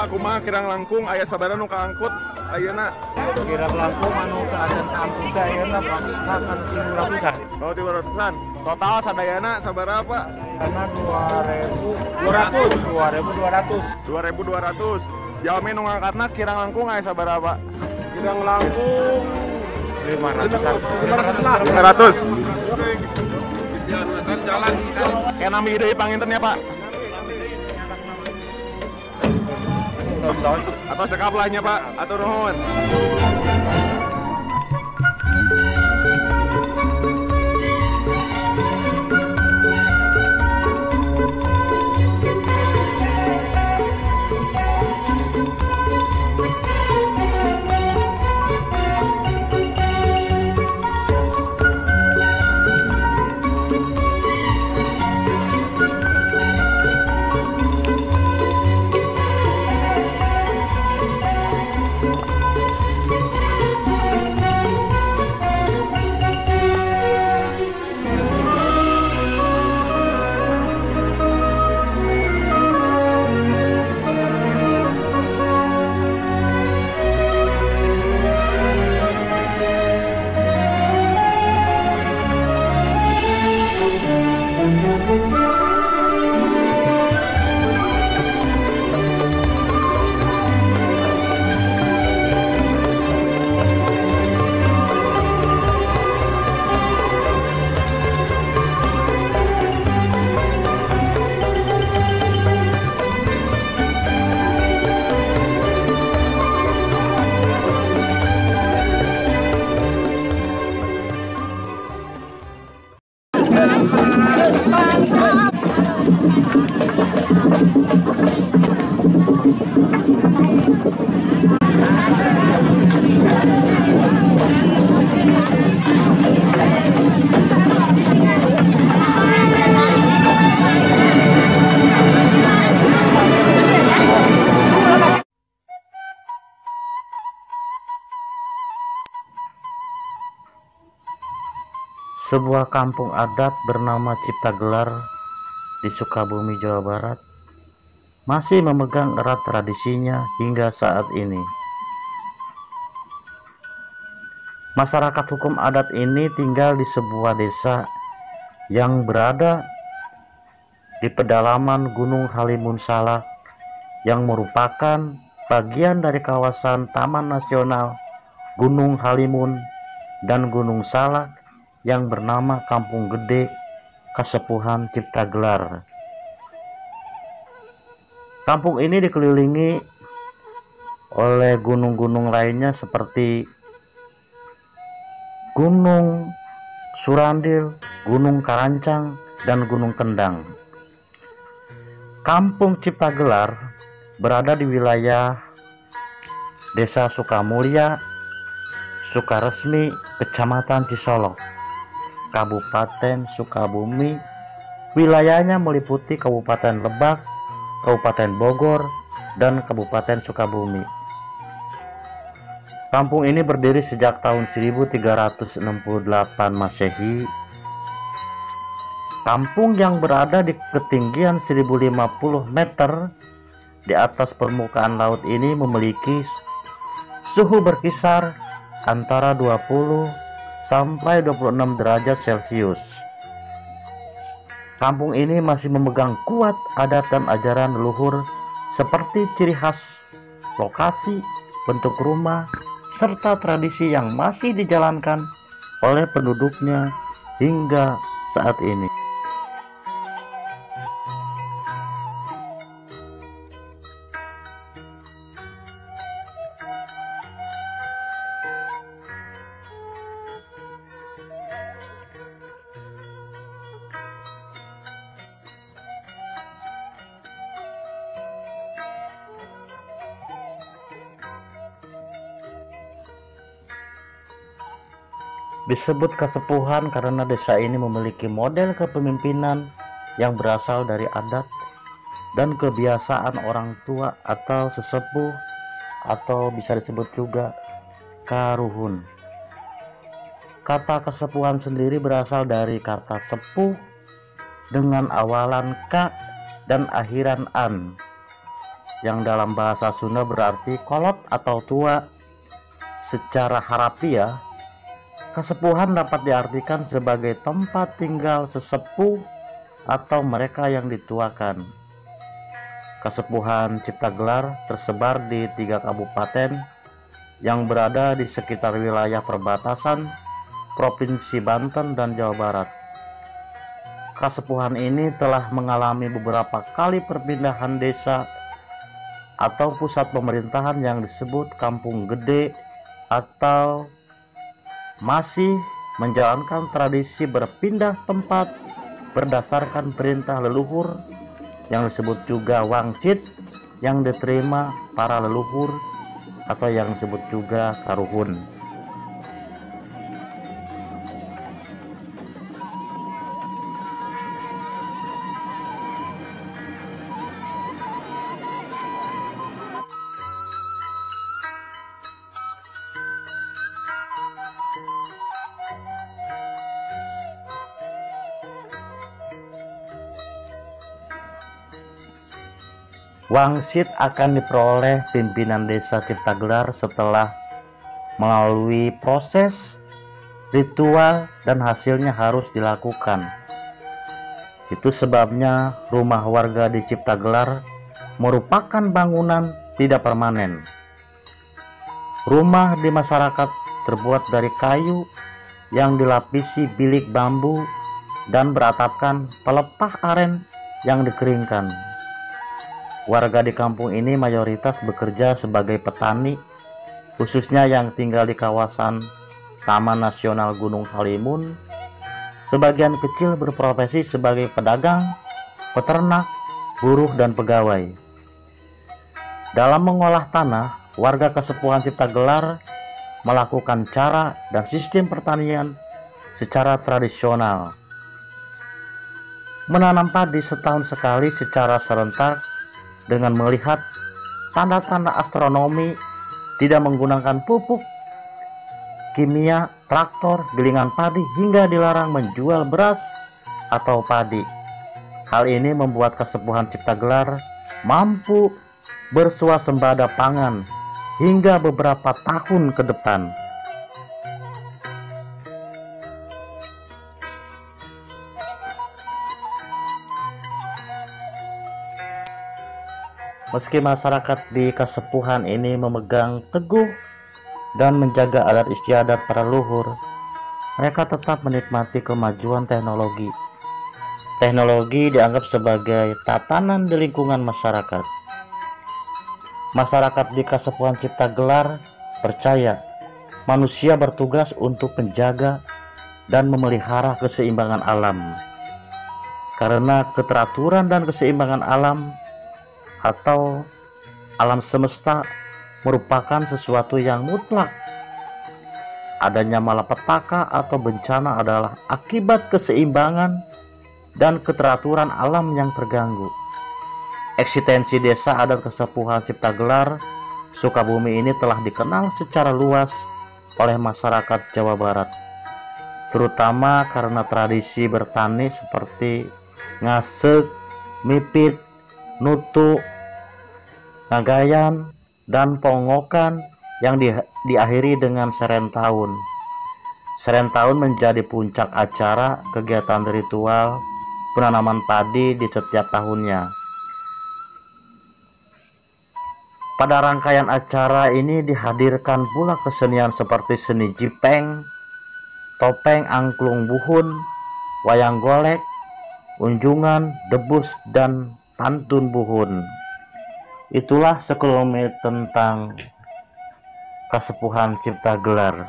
Pak, kumaha kirang langkung aya sabaraha nu kaangkut ayeuna? Kirang langkung anu keadaan kampung teh ayeuna bahkan 300-an. Oh, 300-an. Total sadayana sabaraha, Pak? Karena 2.200. 2.200. Jalmi nu ngangkatna kirang langkung aya sabaraha, Pak? Kirang langkung 500. Kena mi deui panginten ya, Pak? Atau sekaplahnya, Pak? Atur nuhun. Sebuah kampung adat bernama Ciptagelar di Sukabumi, Jawa Barat masih memegang erat tradisinya hingga saat ini. Masyarakat hukum adat ini tinggal di sebuah desa yang berada di pedalaman Gunung Halimun Salak yang merupakan bagian dari kawasan Taman Nasional Gunung Halimun dan Gunung Salak yang bernama Kampung Gede Kasepuhan Ciptagelar. Kampung ini dikelilingi oleh gunung-gunung lainnya seperti Gunung Surandil, Gunung Karancang, dan Gunung Kendang. Kampung Ciptagelar berada di wilayah Desa Sukamulya, Sukaresmi, Kecamatan Cisolok, Kabupaten Sukabumi. Wilayahnya meliputi Kabupaten Lebak, Kabupaten Bogor, dan Kabupaten Sukabumi. Kampung ini berdiri sejak tahun 1368 Masehi. Kampung yang berada di ketinggian 1050 meter di atas permukaan laut ini memiliki suhu berkisar antara 20 sampai 26 derajat Celcius. Kampung ini masih memegang kuat adat dan ajaran leluhur seperti ciri khas lokasi, bentuk rumah, serta tradisi yang masih dijalankan oleh penduduknya hingga saat ini. Disebut Kasepuhan karena desa ini memiliki model kepemimpinan yang berasal dari adat dan kebiasaan orang tua atau sesepuh, atau bisa disebut juga karuhun. Kata kesepuhan sendiri berasal dari kata sepuh dengan awalan ka dan akhiran an, yang dalam bahasa Sunda berarti kolot atau tua. Secara harafiah, kasepuhan dapat diartikan sebagai tempat tinggal sesepuh atau mereka yang dituakan. Kasepuhan Ciptagelar tersebar di 3 kabupaten yang berada di sekitar wilayah perbatasan Provinsi Banten dan Jawa Barat. Kasepuhan ini telah mengalami beberapa kali perpindahan desa atau pusat pemerintahan yang disebut Kampung Gede, atau masih menjalankan tradisi berpindah tempat berdasarkan perintah leluhur yang disebut juga wangsit yang diterima para leluhur atau yang disebut juga karuhun. Wangsit akan diperoleh pimpinan desa Ciptagelar setelah melalui proses ritual dan hasilnya harus dilakukan. Itu sebabnya rumah warga di Ciptagelar merupakan bangunan tidak permanen. Rumah di masyarakat terbuat dari kayu yang dilapisi bilik bambu dan beratapkan pelepah aren yang dikeringkan. Warga di kampung ini mayoritas bekerja sebagai petani, khususnya yang tinggal di kawasan Taman Nasional Gunung Halimun. Sebagian kecil berprofesi sebagai pedagang, peternak, buruh, dan pegawai. Dalam mengolah tanah, warga Kasepuhan Ciptagelar melakukan cara dan sistem pertanian secara tradisional. Menanam padi setahun sekali secara serentak dengan melihat tanda-tanda astronomi, tidak menggunakan pupuk kimia, traktor, gilingan padi, hingga dilarang menjual beras atau padi. Hal ini membuat Kasepuhan Ciptagelar mampu bersuasembada pangan hingga beberapa tahun ke depan. Meski masyarakat di Kasepuhan ini memegang teguh dan menjaga adat istiadat para leluhur, mereka tetap menikmati kemajuan teknologi. Teknologi dianggap sebagai tatanan di lingkungan masyarakat. Masyarakat di Kasepuhan Ciptagelar percaya manusia bertugas untuk menjaga dan memelihara keseimbangan alam. Karena keteraturan dan keseimbangan alam atau alam semesta merupakan sesuatu yang mutlak. Adanya malapetaka atau bencana adalah akibat keseimbangan dan keteraturan alam yang terganggu. Eksistensi desa adat Kasepuhan Ciptagelar Sukabumi ini telah dikenal secara luas oleh masyarakat Jawa Barat, terutama karena tradisi bertani seperti ngasek, mipit, nutu, ngagayan, dan pongokan yang diakhiri dengan serentahun. Serentahun menjadi puncak acara kegiatan ritual penanaman padi di setiap tahunnya. Pada rangkaian acara ini dihadirkan pula kesenian seperti seni jipeng, topeng angklung buhun, wayang golek, unjungan, debus, dan pantun buhun. Itulah sekelumit tentang Kasepuhan Ciptagelar.